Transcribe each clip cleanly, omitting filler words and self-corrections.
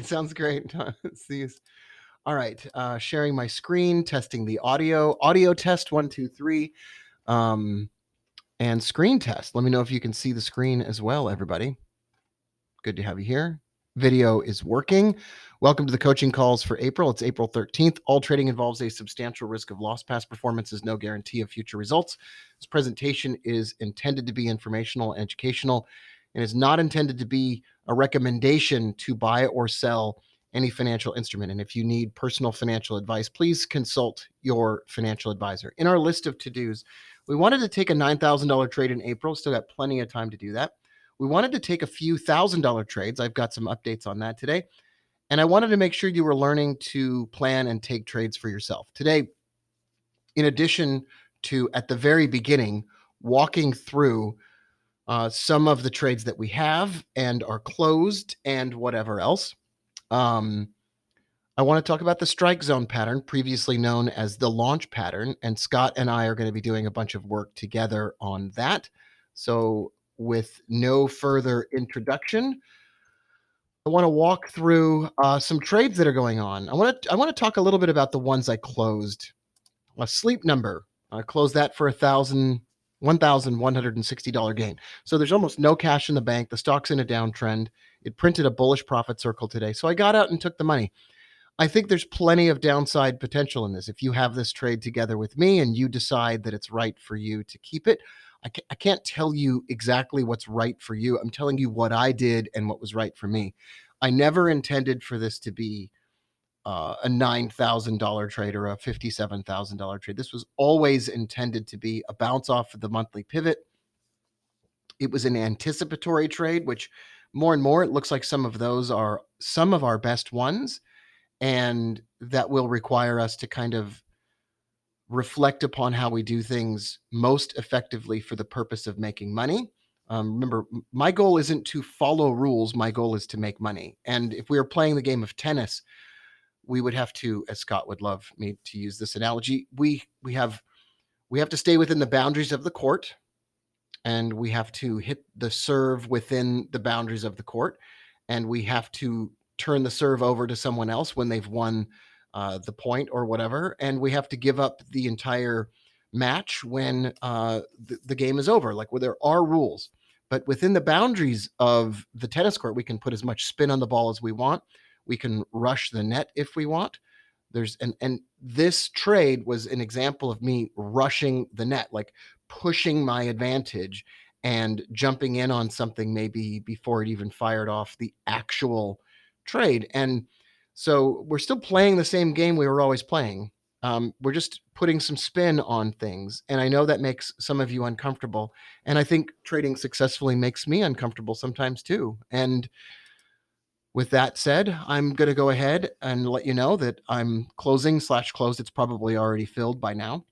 Sounds great. See, all right. Sharing my screen, testing the audio. Audio test one, two, three. Um, and screen test. Let me know if you can see the screen as well, everybody. Good to have you here. Video is working. Welcome to the coaching calls for April. It's April 13th. All trading involves a substantial risk of loss. Past performance is no guarantee of future results. This presentation is intended to be informational and educational and is not intended to be a recommendation to buy or sell any financial instrument. And if you need personal financial advice, please consult your financial advisor. In our list of to-dos, we wanted to take a $9,000 trade in April. Still got plenty of time to do that. We wanted to take a few $1,000 trades. I've got some updates on that today. And I wanted to make sure you were learning to plan and take trades for yourself. Today, in addition to, at the very beginning, walking through some of the trades that we have and are closed and whatever else, I want to talk about the strike zone pattern, previously known as the launch pattern. And Scott and I are going to be doing a bunch of work together on that. So, with no further introduction, I want to walk through some trades that are going on. I want to talk a little bit about the ones I closed. A Sleep Number, I closed that for $1,160 gain. So there's almost no cash in the bank. The stock's in a downtrend. It printed a bullish profit circle today. So I got out and took the money. I think there's plenty of downside potential in this. If you have this trade together with me and you decide that it's right for you to keep it, I can't tell you exactly what's right for you. I'm telling you what I did and what was right for me. I never intended for this to be a $9,000 trade or a $57,000 trade. This was always intended to be a bounce off of the monthly pivot. It was an anticipatory trade, which more and more it looks like some of those are some of our best ones. And that will require us to kind of reflect upon how we do things most effectively for the purpose of making money. Remember, my goal isn't to follow rules. My goal is to make money. And if we were playing the game of tennis, we would have to, as Scott would love me to use this analogy, we have to stay within the boundaries of the court, and we have to hit the serve within the boundaries of the court, and we have to turn the serve over to someone else when they've won the point or whatever, and we have to give up the entire match when the game is over. Like, where there are rules, but within the boundaries of the tennis court, we can put as much spin on the ball as we want. We can rush the net if we want. And this trade was an example of me rushing the net, like pushing my advantage and jumping in on something maybe before it even fired off the actual trade. And so we're still playing the same game we were always playing. We're just putting some spin on things. And I know that makes some of you uncomfortable. And I think trading successfully makes me uncomfortable sometimes too. And with that said, I'm going to go ahead and let you know that I'm closed. It's probably already filled by now.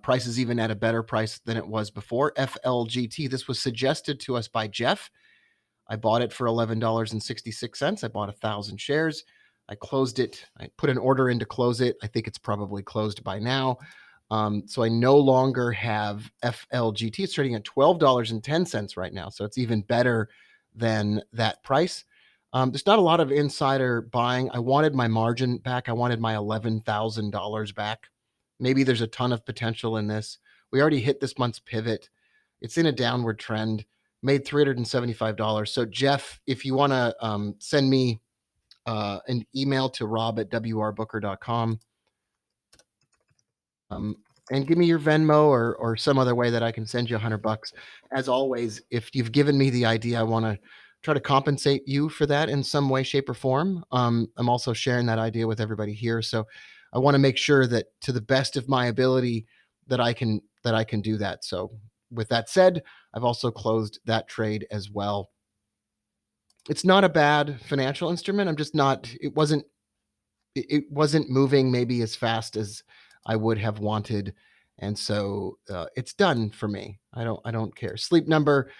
Price is even at a better price than it was before. FLGT, this was suggested to us by Jeff. I bought it for $11.66. I bought 1,000 shares. I closed it. I put an order in to close it. I think it's probably closed by now. So I no longer have FLGT. It's trading at $12.10 right now. So it's even better than that price. There's not a lot of insider buying. I wanted my margin back. I wanted my $11,000 back. Maybe there's a ton of potential in this. We already hit this month's pivot. It's in a downward trend. Made $375. So Jeff, if you want to send me an email to rob@wrbooker.com and give me your Venmo or some other way that I can send you $100. As always, if you've given me the idea, I want to try to compensate you for that in some way, shape, or form. I'm also sharing that idea with everybody here. So I want to make sure that to the best of my ability that I can do that. So with that said, I've also closed that trade as well. It's not a bad financial instrument. I'm just not, it wasn't moving maybe as fast as I would have wanted. And so it's done for me. I don't care. Sleep Number,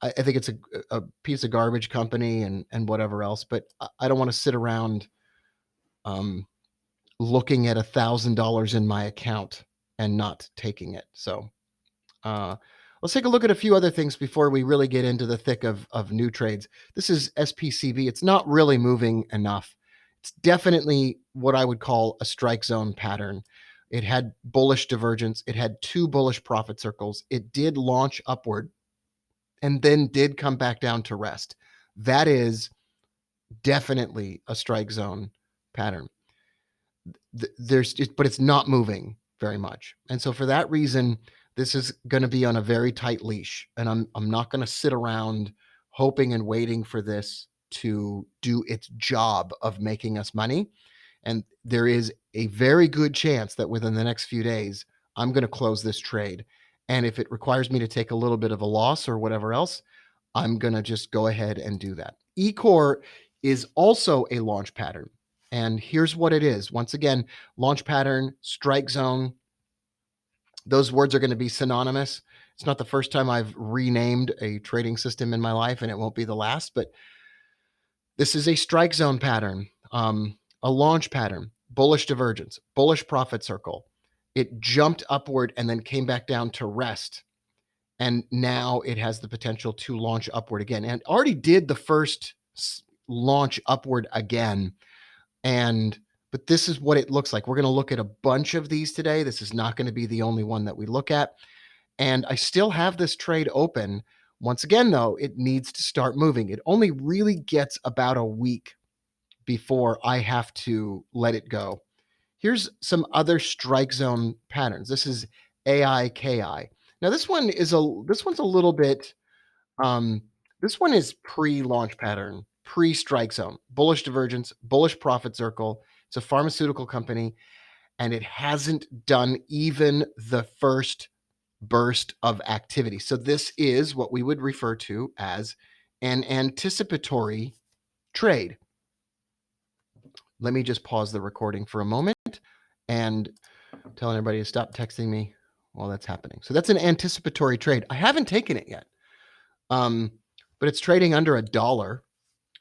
I think it's a piece of garbage company and whatever else, but I don't want to sit around looking at $1,000 in my account and not taking it. So let's Let's take a look at a few other things before we really get into the thick of new trades. This is SPCB. It's not really moving enough. It's definitely what I would call a strike zone pattern. It had bullish divergence. It had two bullish profit circles. It did launch upward and then did come back down to rest. That is definitely a strike zone pattern. But it's not moving very much. And so for that reason, this is going to be on a very tight leash, and I'm not going to sit around hoping and waiting for this to do its job of making us money. And there is a very good chance that within the next few days, I'm going to close this trade. And if it requires me to take a little bit of a loss or whatever else, I'm going to just go ahead and do that. Ecor is also a launch pattern. And here's what it is. Once again, launch pattern, strike zone, those words are going to be synonymous. It's not the first time I've renamed a trading system in my life, and it won't be the last, but this is a strike zone pattern, a launch pattern, bullish divergence, bullish profit circle. It jumped upward and then came back down to rest. And now it has the potential to launch upward again. And it already did the first launch upward again. But this is what it looks like. We're going to look at a bunch of these today. This is not going to be the only one that we look at. And I still have this trade open. Once again, though, it needs to start moving. It only really gets about a week before I have to let it go. Here's some other strike zone patterns. This is AIKI. Now this one's a little bit this one is pre-launch pattern, pre-strike zone, bullish divergence, bullish profit circle. It's a pharmaceutical company, and it hasn't done even the first burst of activity. So this is what we would refer to as an anticipatory trade. Let me just pause the recording for a moment and telling everybody to stop texting me while that's happening. So that's an anticipatory trade. I haven't taken it yet, but it's trading under $1.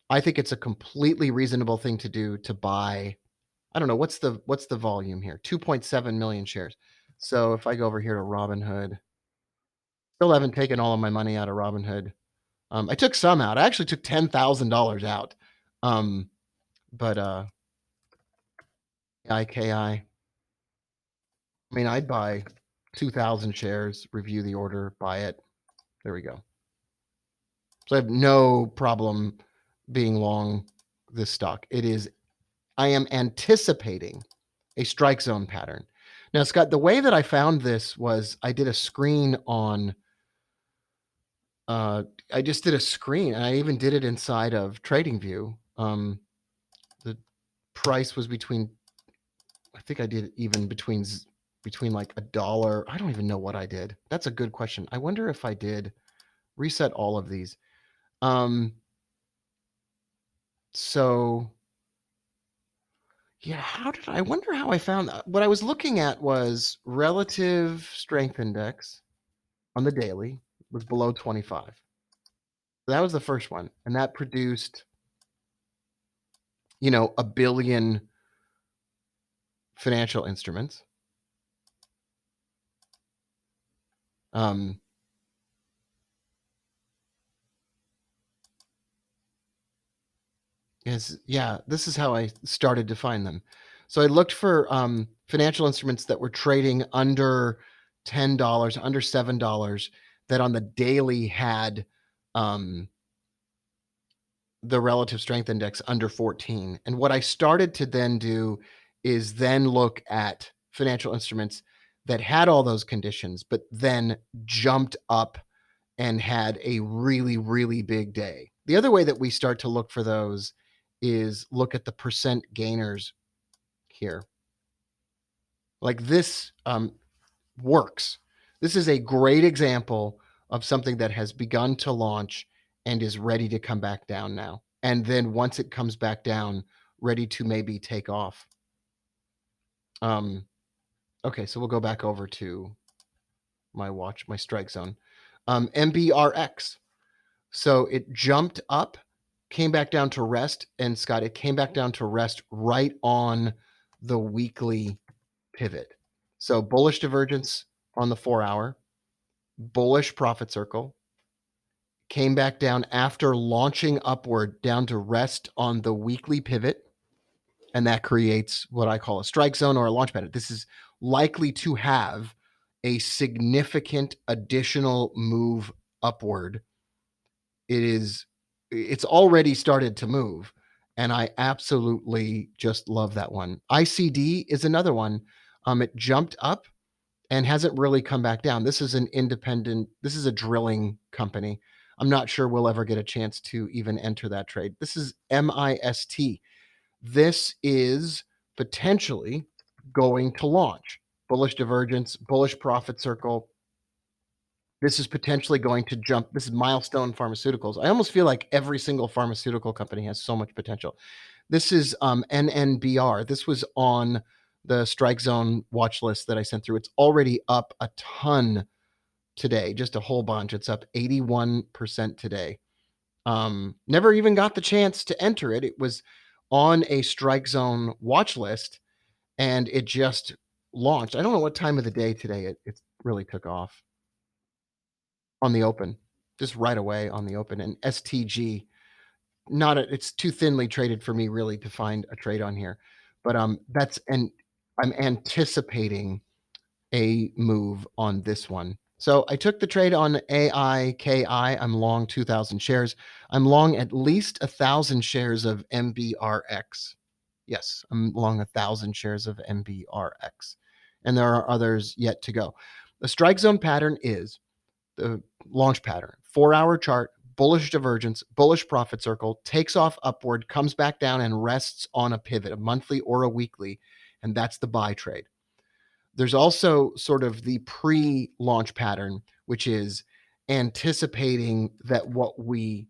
I think it's a completely reasonable thing to do to buy. I don't know what's the volume here. 2.7 million shares. So if I go over here to Robinhood, still haven't taken all of my money out of Robinhood. I took some out. I actually took $10,000 out. But IKI. I mean, I'd buy 2,000 shares, review the order, buy it. There we go. So I have no problem being long this stock. I am anticipating a strike zone pattern. Now, Scott, the way that I found this was I did a screen on, I just did a screen, and I even did it inside of TradingView. The price was between, I think I did even between like $1. I don't even know what I did. That's a good question. I wonder if I did reset all of these. So yeah, I wonder how I found that. What I was looking at was relative strength index on the daily was below 25. So that was the first one. And that produced, a billion financial instruments. This is how I started to find them. So I looked for financial instruments that were trading under $10, under $7, that on the daily had the relative strength index under 14. And what I started to then do is then look at financial instruments that had all those conditions, but then jumped up and had a really, really big day. The other way that we start to look for those is look at the percent gainers here. Like this works. This is a great example of something that has begun to launch and is ready to come back down now. And then once it comes back down, ready to maybe take off. Okay, so we'll go back over to my strike zone. MBRX. So it jumped up, came back down to rest, and Scott, it came back down to rest right on the weekly pivot. So bullish divergence on the 4-hour, bullish profit circle, came back down after launching upward down to rest on the weekly pivot, and that creates what I call a strike zone or a launch pad. This is likely to have a significant additional move upward. It's already started to move, and I absolutely just love that one. ICD is another one. It jumped up and hasn't really come back down. This is a drilling company. I'm not sure we'll ever get a chance to even enter that trade. This is MIST. This is potentially going to launch. Bullish divergence, bullish profit circle. This is potentially going to jump. This is Milestone Pharmaceuticals. I almost feel like every single pharmaceutical company has so much potential. This is NNBR. This was on the strike zone watch list that I sent through. It's already up a ton today, just a whole bunch. It's up 81% today. Never even got the chance to enter it. It was on a strike zone watch list and it just launched. I don't know what time of the day today it really took off on the open, just right away on the open. And STG, it's too thinly traded for me really to find a trade on here. But I'm anticipating a move on this one. So I took the trade on AIKI. I'm long 2,000 shares. I'm long at least 1,000 shares of MBRX. Yes, I'm long 1,000 shares of MBRX. And there are others yet to go. The strike zone pattern is the launch pattern. 4-hour chart, bullish divergence, bullish profit circle, takes off upward, comes back down and rests on a pivot, a monthly or a weekly, and that's the buy trade. There's also sort of the pre-launch pattern, which is anticipating that what we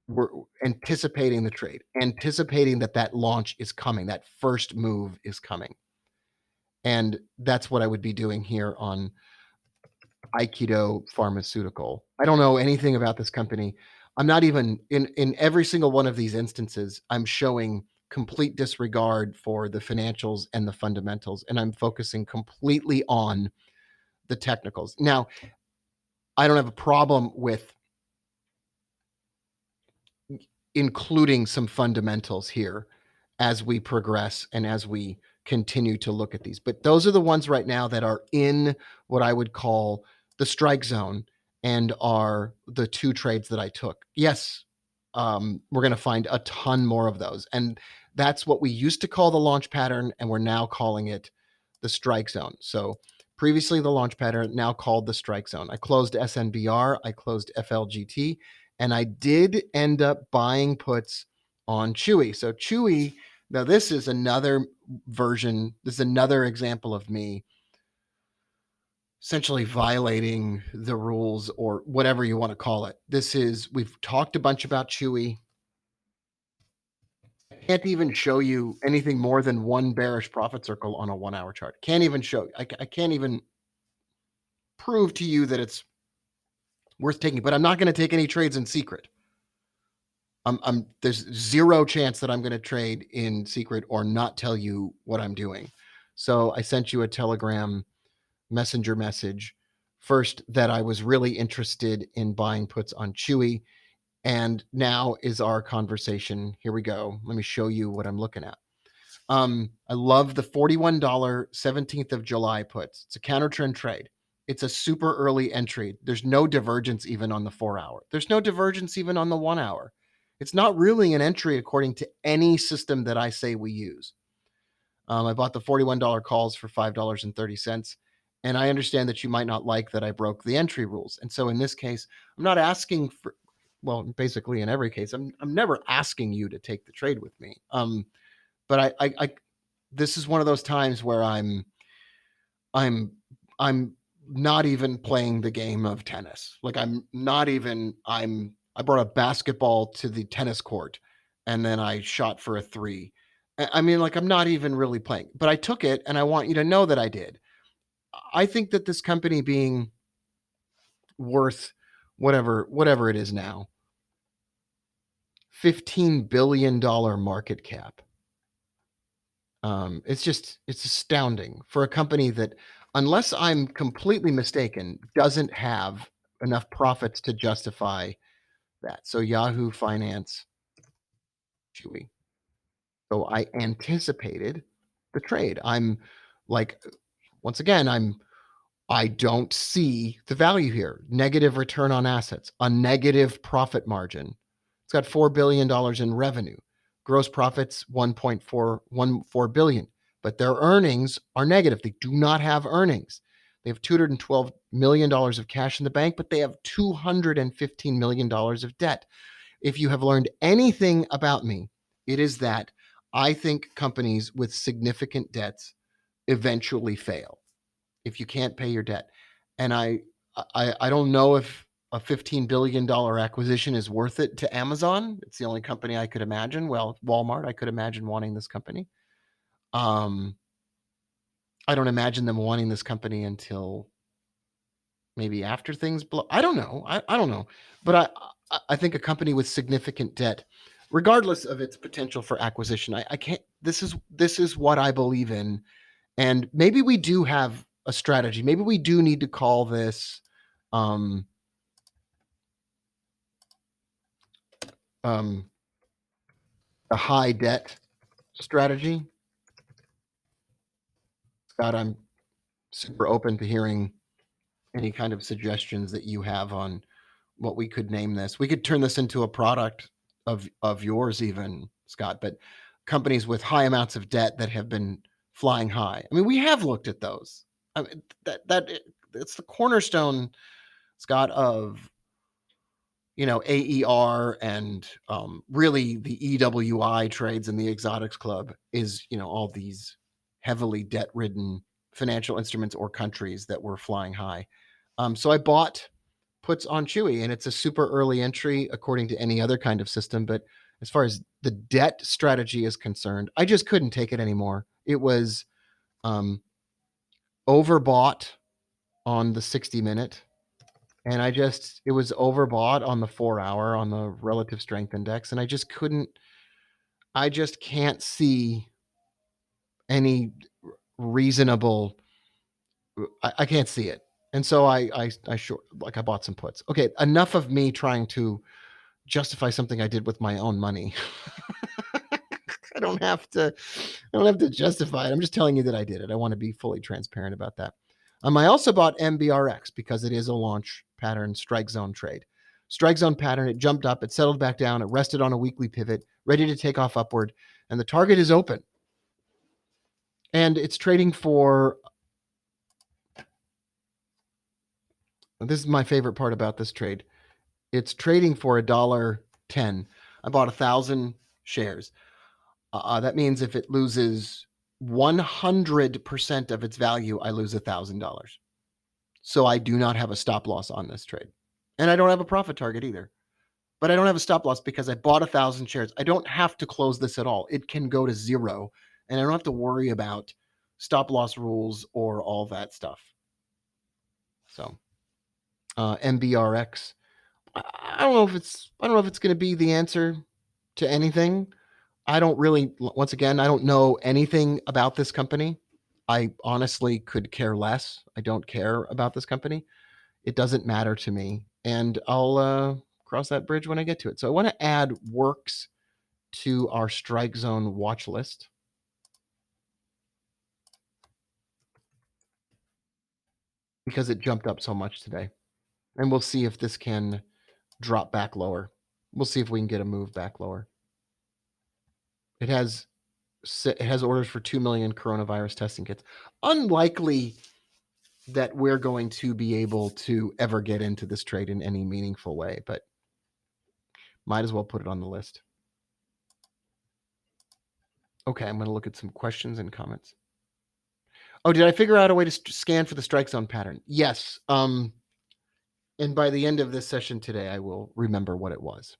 were anticipating the trade, anticipating that launch is coming, that first move is coming. And that's what I would be doing here on Aikido Pharmaceutical. I don't know anything about this company. I'm not even in every single one of these instances, I'm showing complete disregard for the financials and the fundamentals, and I'm focusing completely on the technicals. Now, I don't have a problem with including some fundamentals here as we progress and as we continue to look at these. But those are the ones right now that are in what I would call the strike zone and are the two trades that I took. Yes, we're going to find a ton more of those. And that's what we used to call the launch pattern, and we're now calling it the strike zone. So previously the launch pattern, now called the strike zone. I closed SNBR, I closed FLGT, and I did end up buying puts on Chwy. So Chwy, now this is another version, this is another example of me essentially violating the rules or whatever you want to call it. We've talked a bunch about Chwy. I can't even show you anything more than one bearish profit circle on a 1-hour chart. Can't even show, I can't even prove to you that it's worth taking, but I'm not going to take any trades in secret. There's zero chance that I'm going to trade in secret or not tell you what I'm doing. So I sent you a Telegram messenger message first that I was really interested in buying puts on Chwy. And now is our conversation. Here we go. Let me show you what I'm looking at. I love the $41 17th of July puts. It's a counter trend trade. It's a super early entry. There's no divergence even on the 4-hour. There's no divergence even on the 1-hour. It's not really an entry according to any system that I say we use. I bought the $41 calls for $5.30. And I understand that you might not like that I broke the entry rules. And so in this case, I'm not asking for, well, basically in every case, I'm never asking you to take the trade with me. But I this is one of those times where I'm not even playing the game of tennis. Like I brought a basketball to the tennis court and then I shot for a 3. I mean, like I'm not even really playing, but I took it and I want you to know that I did. I think that this company being worth whatever it is now, $15 billion market cap. It's astounding for a company that unless I'm completely mistaken, doesn't have enough profits to justify that. So Yahoo Finance, Chewy. So I anticipated the trade. I'm like, once again, I don't see the value here. Negative return on assets, a negative profit margin. It's got $4 billion in revenue. Gross profits 1.414 billion, but their earnings are negative. They do not have earnings. They have $212 million of cash in the bank, but they have $215 million of debt. If you have learned anything about me, it is that I think companies with significant debts eventually fail if you can't pay your debt. And I don't know if a $15 billion acquisition is worth it to Amazon. It's the only company I could imagine. Well, Walmart, I could imagine wanting this company. Um, I don't imagine them wanting this company until maybe after things blow. I don't know. I don't know. But I think a company with significant debt, regardless of its potential for acquisition, I can't. This is what I believe in. And maybe we do have a strategy. Maybe we do need to call this um, um, a high debt strategy. Scott, I'm super open to hearing any kind of suggestions that you have on what we could name this. We could turn this into a product of yours, even Scott. But companies with high amounts of debt that have been flying high. I mean, we have looked at those. I mean, it's the cornerstone, Scott, of AER and really the EWI trades and the exotics club is, all these heavily debt ridden financial instruments or countries that were flying high. So I bought puts on Chewy, and it's a super early entry according to any other kind of system. But as far as the debt strategy is concerned, I just couldn't take it anymore. It was um, overbought on the 60-minute. And it was overbought on the 4 hour on the relative strength index. And I just can't see any reasonable, I can't see it. And so I bought some puts. Okay, enough of me trying to justify something I did with my own money. I don't have to, justify it. I'm just telling you that I did it. I want to be fully transparent about that. I also bought MBRX because it is a launch pattern strike zone trade. Strike zone pattern, it jumped up, it settled back down, it rested on a weekly pivot, ready to take off upward, and the target is open. And it's trading for, this is my favorite part about this trade. It's trading for $1.10. I bought 1,000 shares. That means if it loses 100% of its value, I lose $1,000. So I do not have a stop loss on this trade. And I don't have a profit target either. But I don't have a stop loss because I bought 1,000 shares. I don't have to close this at all. It can go to zero. And I don't have to worry about stop loss rules or all that stuff. So MBRX. I don't know if it's going to be the answer to anything. I don't really, once again, I don't know anything about this company. I honestly could care less. I don't care about this company. It doesn't matter to me. And I'll cross that bridge when I get to it. So I want to add Works to our strike zone watch list. Because it jumped up so much today. And we'll see if this can drop back lower. We'll see if we can get a move back lower. It has orders for 2 million coronavirus testing kits. Unlikely that we're going to be able to ever get into this trade in any meaningful way, but might as well put it on the list. Okay, I'm going to look at some questions and comments. Oh, did I figure out a way to scan for the strike zone pattern? Yes. And by the end of this session today, I will remember what it was.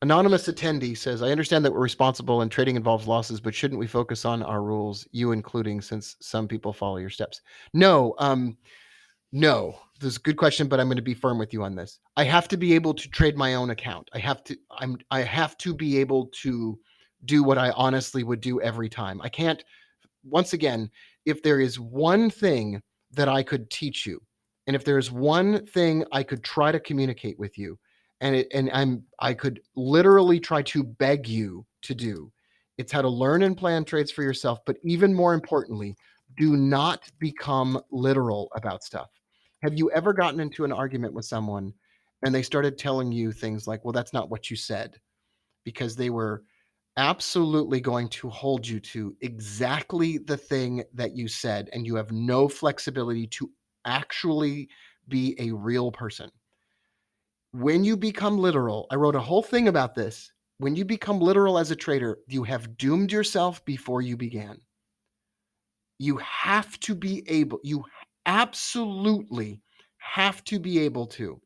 Anonymous attendee says, I understand that we're responsible and trading involves losses, but shouldn't we focus on our rules, you including, since some people follow your steps? No, No, this is a good question, but I'm going to be firm with you on this. I have to be able to trade my own account. I have to be able to do what I honestly would do every time. I can't, once again, if there is one thing that I could teach you, and if there's one thing I could try to communicate with you, I could literally try to beg you to do, it's how to learn and plan trades for yourself, but even more importantly, do not become literal about stuff. Have you ever gotten into an argument with someone and they started telling you things like, well, that's not what you said? Because they were absolutely going to hold you to exactly the thing that you said, and you have no flexibility to actually be a real person. When you become literal, I wrote a whole thing about this. When you become literal as a trader, you have doomed yourself before you began. You have to be able, you absolutely have to be able to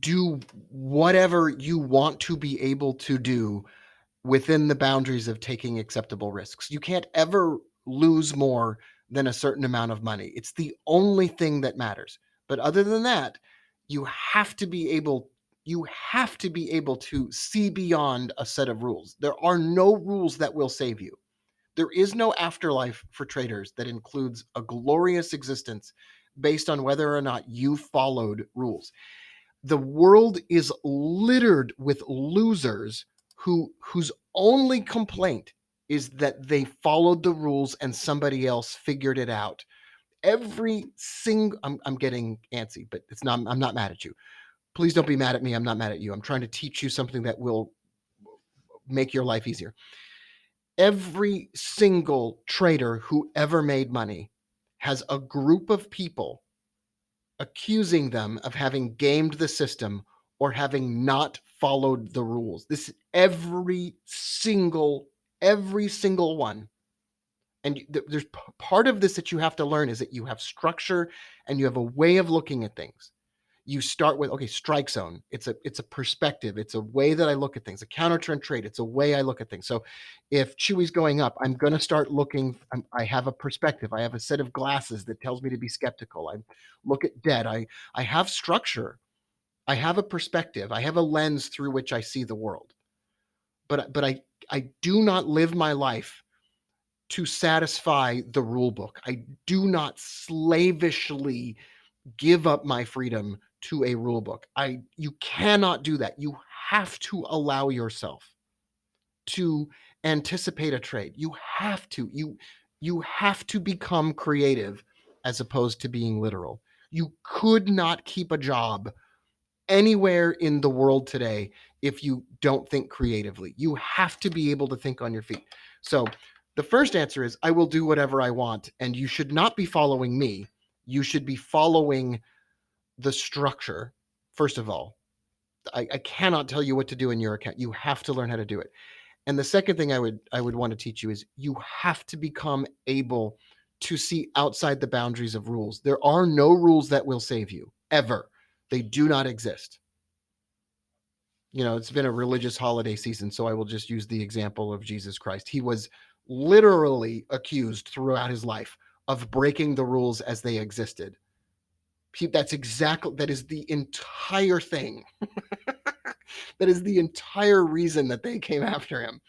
do whatever you want to be able to do within the boundaries of taking acceptable risks. You can't ever lose more than a certain amount of money. It's the only thing that matters. But other than that, you have to be able you have to be able to see beyond a set of rules. There are no rules that will save you. There is no afterlife for traders that includes a glorious existence based on whether or not you followed rules. The world is littered with losers whose only complaint is that they followed the rules and somebody else figured it out. Every single I'm getting antsy, but it's not I'm not mad at you. Please don't be mad at me. I'm not mad at you. I'm trying to teach you something that will make your life easier. Every single trader who ever made money has a group of people accusing them of having gamed the system or having not followed the rules. This every single one. And there's part of this that you have to learn is that you have structure and you have a way of looking at things. You start with, okay, strike zone. It's a perspective. It's a way that I look at things. A counter trend trade. It's a way I look at things. So if Chewy's going up, I'm going to start looking. I have a perspective. I have a set of glasses that tells me to be skeptical. I look at debt. I have structure. I have a perspective. I have a lens through which I see the world. But I do not live my life to satisfy the rule book. I do not slavishly give up my freedom to a rule book. You cannot do that. You have to allow yourself to anticipate a trade. You have to become creative as opposed to being literal. You could not keep a job anywhere in the world today if you don't think creatively. You have to be able to think on your feet. So the first answer is I will do whatever I want, and you should not be following me. You should be following the structure. First of all, I cannot tell you what to do in your account. You have to learn how to do it. And the second thing I would want to teach you is you have to become able to see outside the boundaries of rules. There are no rules that will save you ever. They do not exist. It's been a religious holiday season, so I will just use the example of Jesus Christ. He was literally accused throughout his life of breaking the rules as they existed. That is the entire thing. That is the entire reason that they came after him.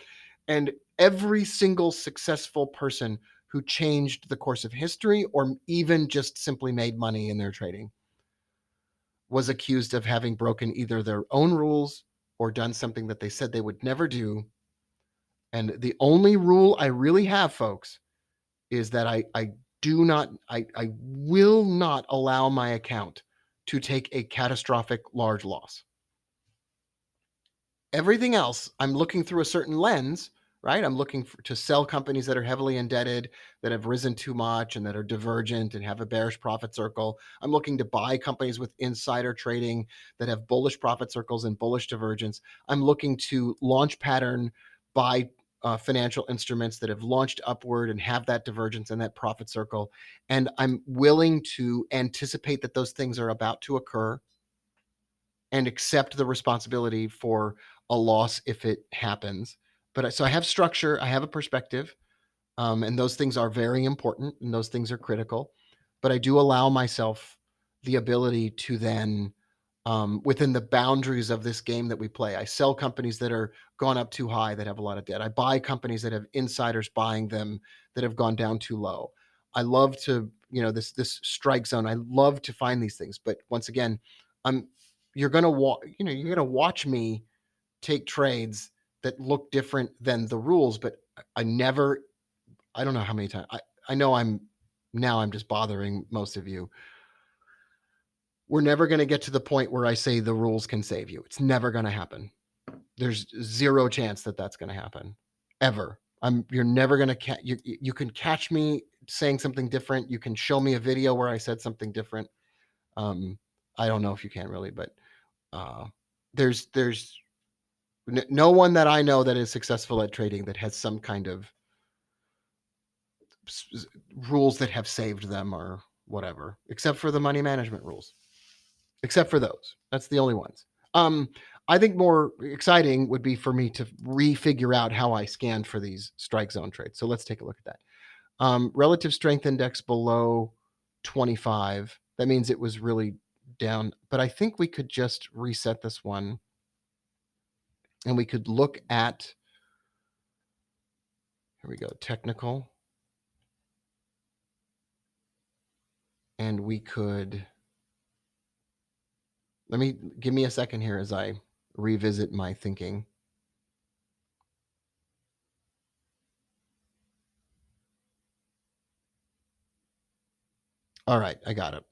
And every single successful person who changed the course of history or even just simply made money in their trading was accused of having broken either their own rules or done something that they said they would never do. And the only rule I really have, folks, is that I will not allow my account to take a catastrophic large loss. Everything else, I'm looking through a certain lens, right? I'm looking to sell companies that are heavily indebted, that have risen too much and that are divergent and have a bearish profit circle. I'm looking to buy companies with insider trading that have bullish profit circles and bullish divergence. I'm looking to launch pattern buy financial instruments that have launched upward and have that divergence and that profit circle. And I'm willing to anticipate that those things are about to occur and accept the responsibility for a loss if it happens. But so I have structure, I have a perspective. And those things are very important and those things are critical. But I do allow myself the ability to then, within the boundaries of this game that we play, I sell companies that are gone up too high that have a lot of debt. I buy companies that have insiders buying them that have gone down too low. I love to, this strike zone. I love to find these things. But once again, I'm you're gonna watch me take trades that look different than the rules, but I never I don't know how many times I know I'm just bothering most of you. We're never going to get to the point where I say the rules can save you. It's never going to happen. There's zero chance that that's going to happen ever. You're never going to you can catch me saying something different. You can show me a video where I said something different. Um, I don't know if you can really, but uh, there's no one that I know that is successful at trading that has some kind of rules that have saved them or whatever, except for the money management rules. Except for those. That's the only ones. Um, I think more exciting would be for me to refigure out how I scanned for these strike zone trades. So let's take a look at that. Relative strength index below 25. That means it was really down. But I think we could just reset this one and we could look at, here we go, technical. And we could, give me a second here as I revisit my thinking. All right, I got it.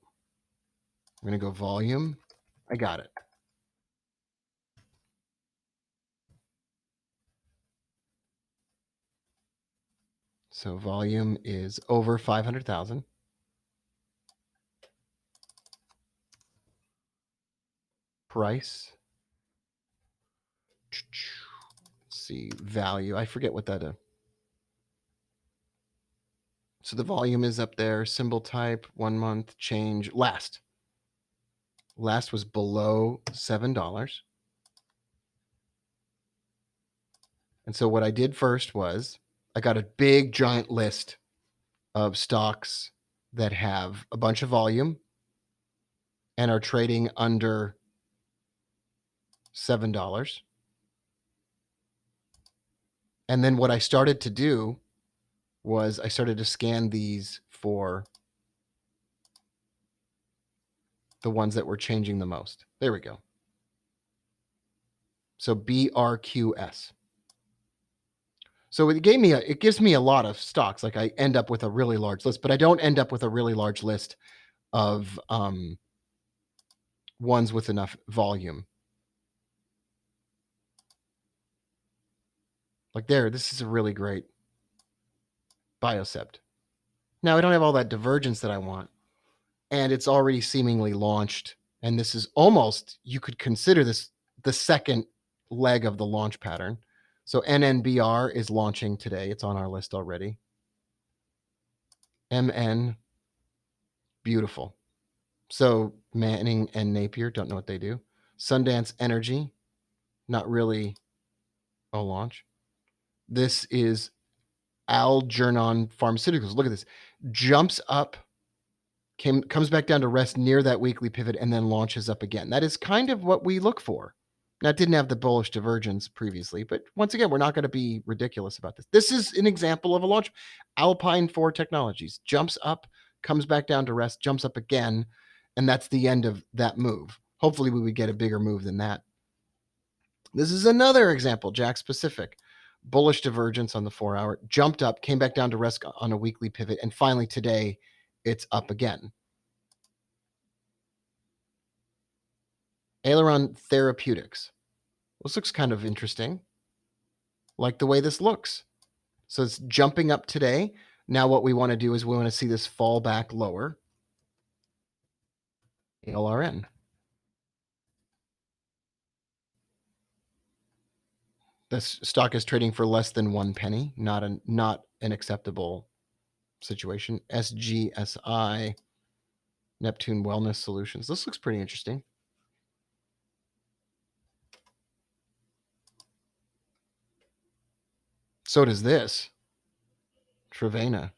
I'm going to go volume. I got it. So volume is over 500,000. Price. Let's see, value. I forget what that is. So the volume is up there. Symbol type, 1 month, change. Last was below $7. And so what I did first was I got a big giant list of stocks that have a bunch of volume and are trading under $7. And then what I started to do was I started to scan these for the ones that were changing the most. There we go. So BRQS. So it gives me a lot of stocks. Like I end up with a really large list, but I don't end up with a really large list of ones with enough volume. Like this is a really great Biocept. Now I don't have all that divergence that I want, and it's already seemingly launched. And this is almost, you could consider this the second leg of the launch pattern. So NNBR is launching today. It's on our list already. MN, beautiful. So Manning and Napier, don't know what they do. Sundance Energy, not really a launch. This is Algernon Pharmaceuticals. Look at this. Jumps up, comes back down to rest near that weekly pivot, and then launches up again. That is kind of what we look for. Now, it didn't have the bullish divergence previously, but once again, we're not going to be ridiculous about this. This is an example of a launch. Alpine 4 Technologies jumps up, comes back down to rest, jumps up again, and that's the end of that move. Hopefully, we would get a bigger move than that. This is another example, Jack Pacific. Bullish divergence on the 4-hour, jumped up, came back down to rest on a weekly pivot, and finally today, it's up again. Aileron Therapeutics. This looks kind of interesting. Like the way this looks. So it's jumping up today. Now what we want to do is we want to see this fall back lower. LRN. This stock is trading for less than 1 penny. Not an acceptable situation. SGSI. Neptune Wellness Solutions. This looks pretty interesting. So does this. Trevena.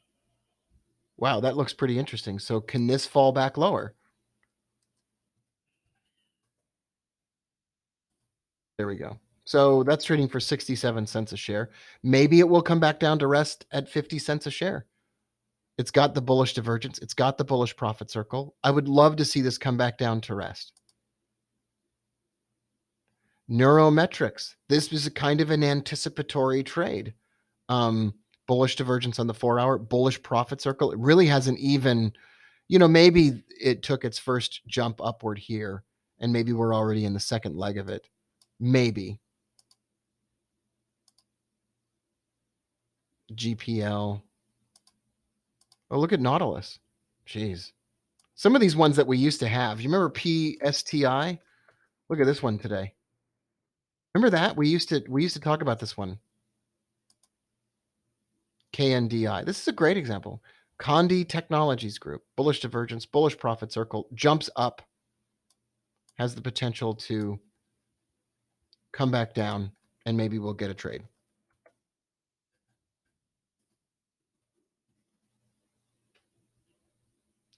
Wow, that looks pretty interesting. So can this fall back lower? There we go. So that's trading for 67 cents a share. Maybe it will come back down to rest at 50 cents a share. It's got the bullish divergence. It's got the bullish profit circle. I would love to see this come back down to rest. Neurometrics. This was a kind of an anticipatory trade. Um, Bullish divergence on the 4 hour, bullish profit circle. It really hasn't even, maybe it took its first jump upward here, and maybe we're already in the second leg of it. Maybe. GPL. Oh, look at Nautilus. Jeez. Some of these ones that we used to have. You remember PSTI? Look at this one today. Remember that? We used to talk about this one. KNDI. This is a great example. Condi Technologies Group, bullish divergence, bullish profit circle, jumps up, has the potential to come back down, and maybe we'll get a trade.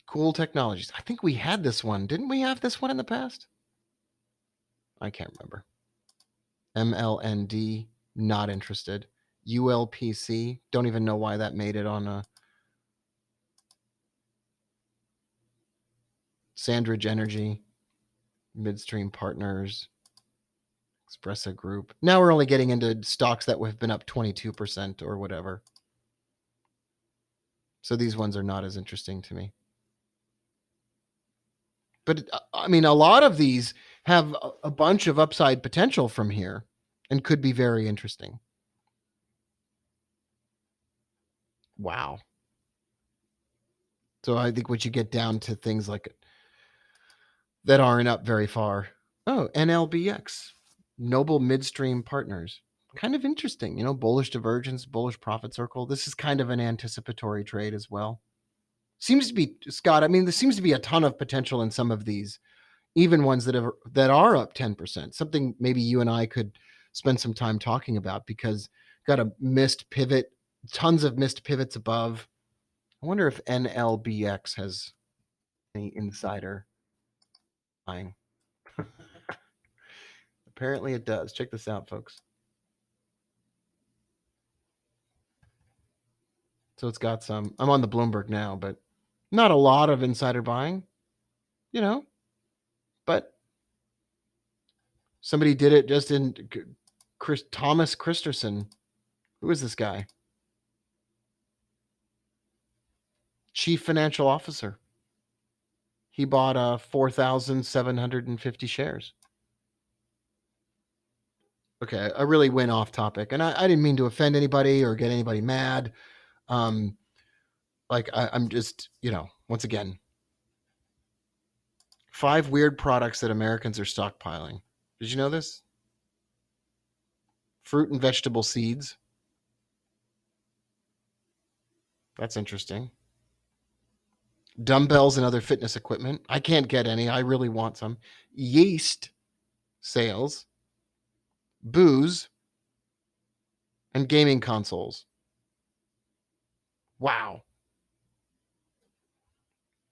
Cool Technologies. I think we had this one. Didn't we have this one in the past? I can't remember. MLND, not interested. ULPC, don't even know why that made it on a Sandridge Energy, Midstream Partners, Espresso Group. Now we're only getting into stocks that have been up 22% or whatever. So these ones are not as interesting to me. But I mean, a lot of these have a bunch of upside potential from here and could be very interesting. Wow. So I think once you get down to things like that aren't up very far. Oh, NLBX, Noble Midstream Partners. Kind of interesting, bullish divergence, bullish profit circle. This is kind of an anticipatory trade as well. Seems to be, Scott, I mean, there seems to be a ton of potential in some of these, even ones that are up 10%. Something maybe you and I could spend some time talking about, because got a missed pivot, tons of missed pivots above. I wonder if NLBX has any insider buying. Apparently it does. Check this out, folks. So it's got some, I'm on the Bloomberg now, but not a lot of insider buying, but somebody did it just in Thomas Christensen. Who is this guy? Chief Financial Officer. He bought 4,750 shares. Okay, I really went off topic, and I didn't mean to offend anybody or get anybody mad. I'm just, once again, 5 weird products that Americans are stockpiling. Did you know this? Fruit and vegetable seeds. That's interesting. Dumbbells and other fitness equipment. I can't get any. I really want some. Yeast sales, booze, and gaming consoles. Wow.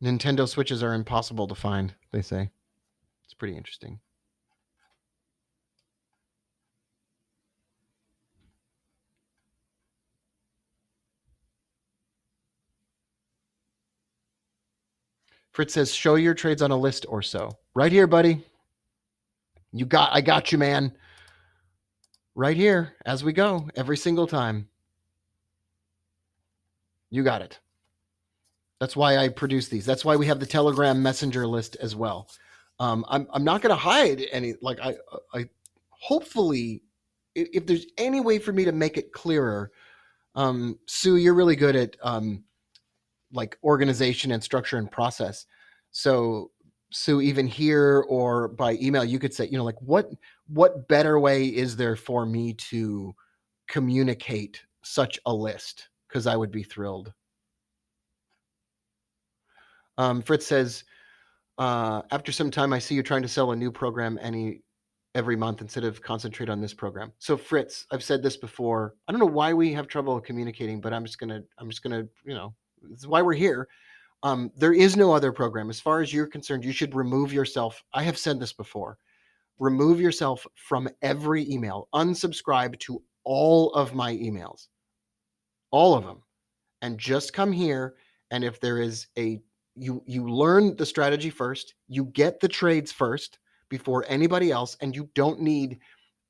Nintendo Switches are impossible to find, they say. It's pretty interesting. Fritz says, show your trades on a list or so. Right here, buddy. I got you, man. Right here, as we go, every single time. You got it. That's why I produce these. That's why we have the Telegram Messenger list as well. I'm not going to hide any. I hopefully, if there's any way for me to make it clearer, Sue, you're really good at organization and structure and process. So Sue, even here or by email, you could say, what better way is there for me to communicate such a list? Because I would be thrilled. Fritz says, after some time, I see you trying to sell a new program every month instead of concentrate on this program. So Fritz, I've said this before. I don't know why we have trouble communicating, but I'm just gonna, this is why we're here. There is no other program. As far as you're concerned, you should remove yourself. I have said this before. Remove yourself from every email. Unsubscribe to all of my emails, all of them, and just come here. And if there is you learn the strategy first, you get the trades first before anybody else, and you don't need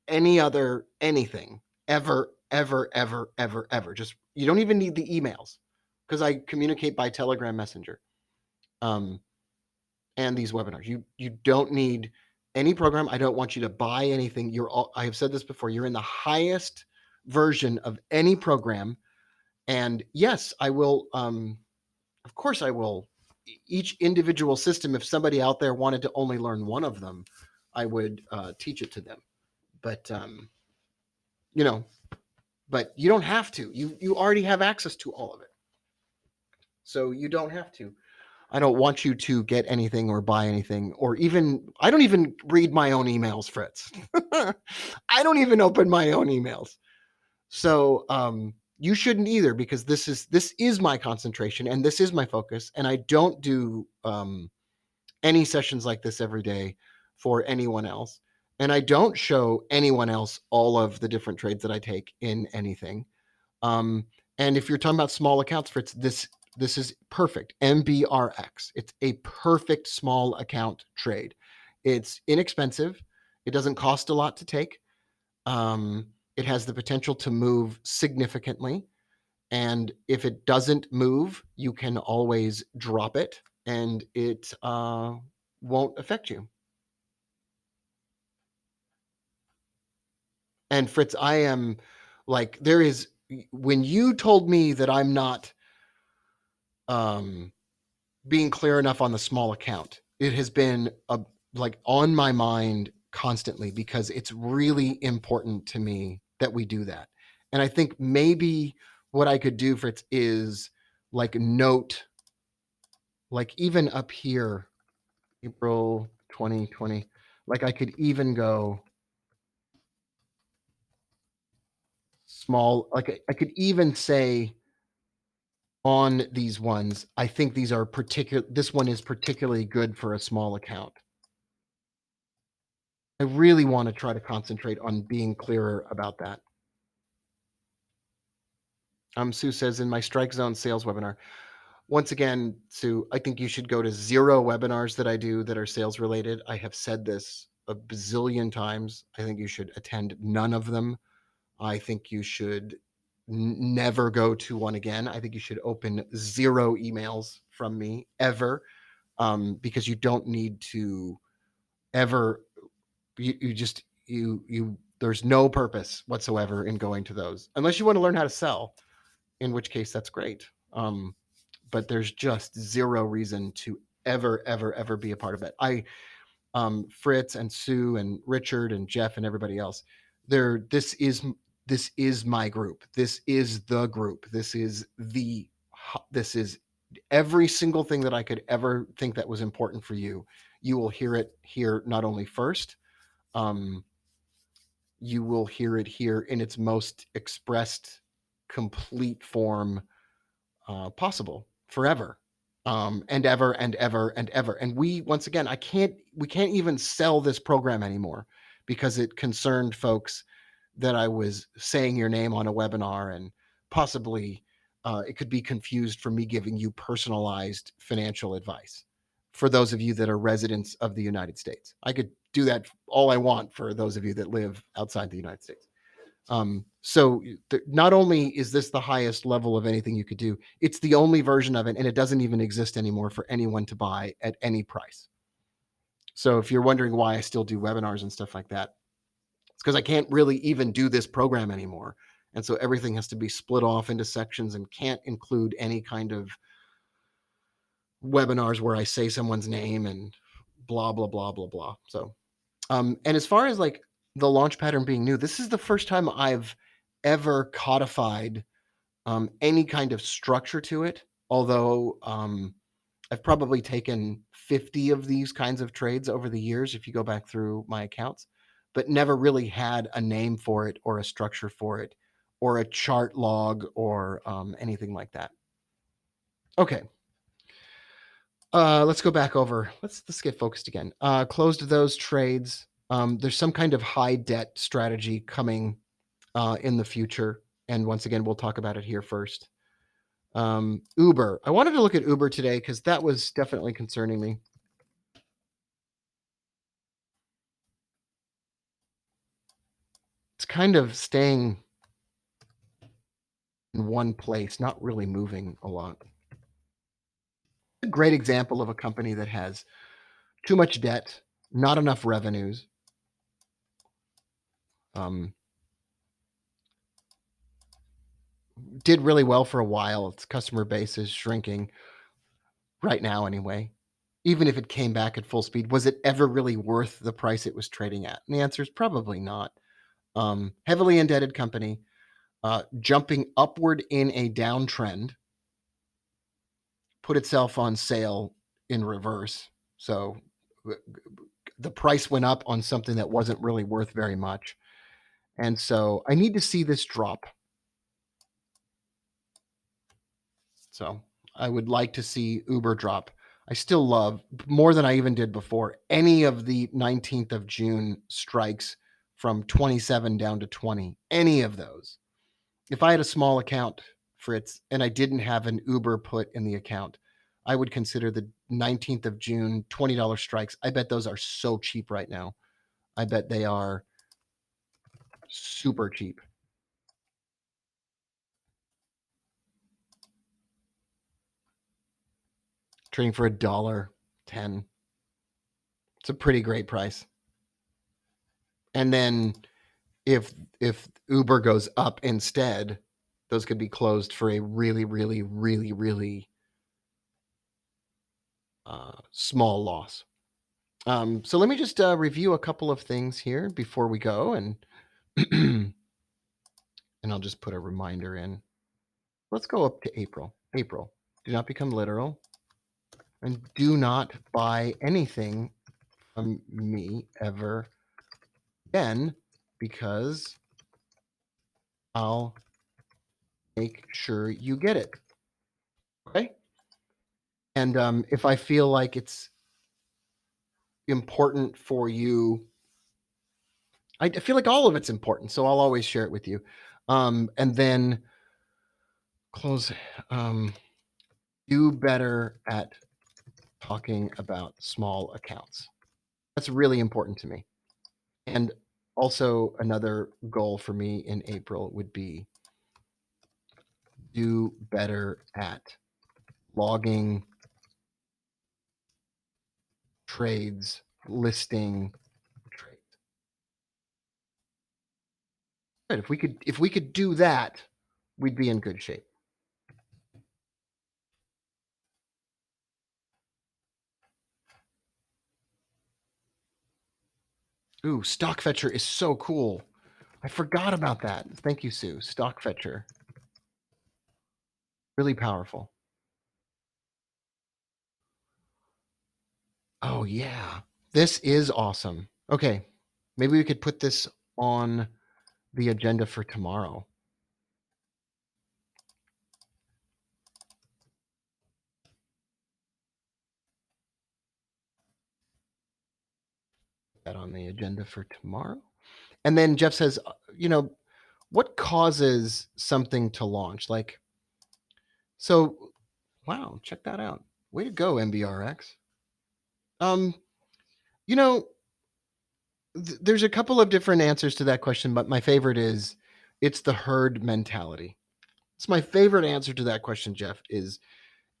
any other anything ever, ever, ever, ever, ever. Just you don't even need the emails because I communicate by Telegram Messenger. Um, and these webinars. You don't need any program. I don't want you to buy anything. I have said this before. You're in the highest version of any program. And yes, I will. Of course, I will. Each individual system. If somebody out there wanted to only learn one of them, I would teach it to them. But you know, but you don't have to. You already have access to all of it, so you don't have to. I don't want you to get anything or buy anything, or even I don't even read my own emails, Fritz. I don't even open my own emails. So you shouldn't either, because this is my concentration and this is my focus, and I don't do any sessions like this every day for anyone else. And I don't show anyone else all of the different trades that I take in anything. Um, and if you're talking about small accounts, Fritz, this is perfect. MBRX. It's a perfect small account trade. It's inexpensive. It doesn't cost a lot to take. It has the potential to move significantly. And if it doesn't move, you can always drop it and it won't affect you. And Fritz, I am like, when you told me that I'm not being clear enough on the small account, it has been like on my mind constantly, because it's really important to me that we do that. And I think maybe what I could do, Fritz, is like note, like even up here, April 2020, like I could even go small, like I could even say on these ones, I think this one is particularly good for a small account. I really want to try to concentrate on being clearer about that. Sue says, in my Strike Zone sales webinar, once again, Sue, I think you should go to 0 webinars that I do that are sales related. I have said this a bazillion times. I think you should attend none of them. I think you should never go to one again. I think you should open 0 emails from me ever, because you don't need to ever. There's no purpose whatsoever in going to those, unless you want to learn how to sell, in which case that's great. But there's just 0 reason to ever, ever, ever be a part of it. Fritz and Sue and Richard and Jeff and everybody else, this is my group. This is the group. This is every single thing that I could ever think that was important for you. You will hear it here, not only first, you will hear it here in its most expressed, complete form possible, forever, and ever and ever and ever. And once again, we can't even sell this program anymore, because it concerned folks that I was saying your name on a webinar, and possibly it could be confused for me giving you personalized financial advice for those of you that are residents of the United States. I could do that all I want for those of you that live outside the United States. So not only is this the highest level of anything you could do, it's the only version of it, and it doesn't even exist anymore for anyone to buy at any price. So if you're wondering why I still do webinars and stuff like that, it's because I can't really even do this program anymore. And so everything has to be split off into sections and can't include any kind of webinars where I say someone's name and blah, blah, blah, blah, blah. So, and as far as like the launch pattern being new, this is the first time I've ever codified any kind of structure to it. Although I've probably taken 50 of these kinds of trades over the years, if you go back through my accounts. but never really had a name for it or a structure for it or a chart log or anything like that. Okay. Let's go back over. Let's get focused again. Closed those trades. There's some kind of high debt strategy coming in the future, and once again, we'll talk about it here first. Uber. I wanted to look at Uber today because that was definitely concerning me. It's kind of staying in one place, not really moving a lot. A great example of a company that has too much debt, not enough revenues. Um, did really well for a while. Its customer base is shrinking right now, anyway. Even if it came back at full speed, was it ever really worth the price it was trading at? And the answer is probably not. Heavily indebted company, jumping upward in a downtrend, put itself on sale in reverse. So the price went up on something that wasn't really worth very much. And so I need to see this drop. So I would like to see Uber drop. I still love, more than I even did before, any of the 19th of June strikes from 27 down to 20, any of those. If I had a small account, Fritz, and I didn't have an Uber put in the account, I would consider the 19th of June $20 strikes. I bet those are so cheap right now. I bet they are super cheap. Trading for $1.10. It's a pretty great price. And then if Uber goes up instead, those could be closed for a really, really, really, really small loss. So let me just review a couple of things here before we go, and and I'll just put a reminder in. Let's go up to April. April. Do not become literal, and do not buy anything from me ever again, because I'll make sure you get it. Okay. And if I feel like it's important for you, I feel like all of it's important, so I'll always share it with you. And then close. Do better at talking about small accounts. That's really important to me. And also, another goal for me in April would be do better at logging trades, listing trades. Right, if we could do that, we'd be in good shape. Ooh, Stock Fetcher is so cool. I forgot about that. Thank you, Sue. Stock Fetcher. Really powerful. Oh, yeah. This is awesome. Okay. Maybe we could put this on the agenda for tomorrow. That on the agenda for tomorrow. And then Jeff says, what causes something to launch? Like, so, wow, check that out. Way to go, MBRX. Um, you know, there's a couple of different answers to that question, but my favorite is it's the herd mentality. It's my favorite answer to that question, Jeff, is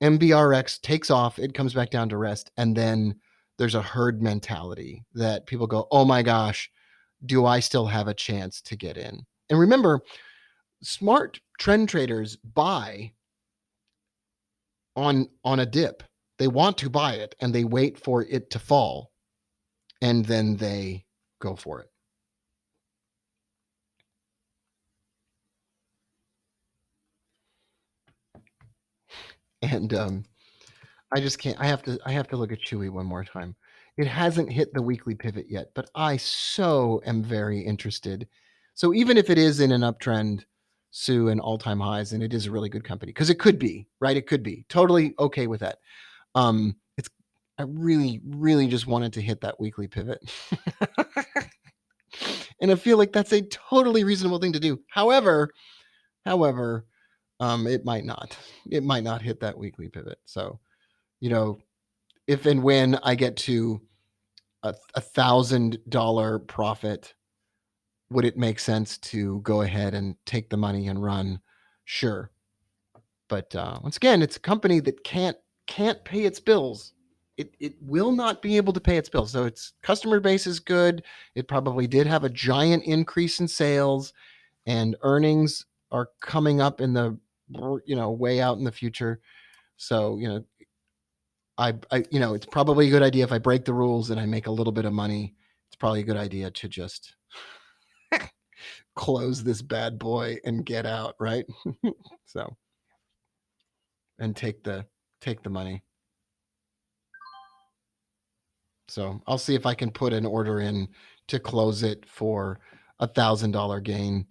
MBRX takes off, it comes back down to rest, and then there's a herd mentality that people go, oh my gosh, do I still have a chance to get in? And remember, smart trend traders buy on a dip. They want to buy it and they wait for it to fall and then they go for it. And I just can't. I have to look at Chewy one more time. It hasn't hit the weekly pivot yet, but I so am very interested. So even if it is in an uptrend, Sue, and all-time highs, and it is a really good company, because it could be, right? It could be totally okay with that. It's I really, really just wanted to hit that weekly pivot. And I feel like that's a totally reasonable thing to do. However, it might not. It might not hit that weekly pivot. So, you know, if and when I get to a $1,000 profit, would it make sense to go ahead and take the money and run? Sure. But once again, it's a company that can't pay its bills. It will not be able to pay its bills. So its customer base is good. It probably did have a giant increase in sales, and earnings are coming up in the way out in the future. So it's probably a good idea if I break the rules and I make a little bit of money. It's probably a good idea to just close this bad boy and get out, right? So, and take the money. So I'll see if I can put an order in to close it for $1,000 gain,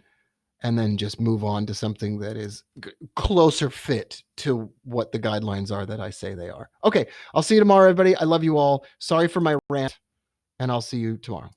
and then just move on to something that is closer fit to what the guidelines are that I say they are. Okay, I'll see you tomorrow, everybody. I love you all. Sorry for my rant, and I'll see you tomorrow.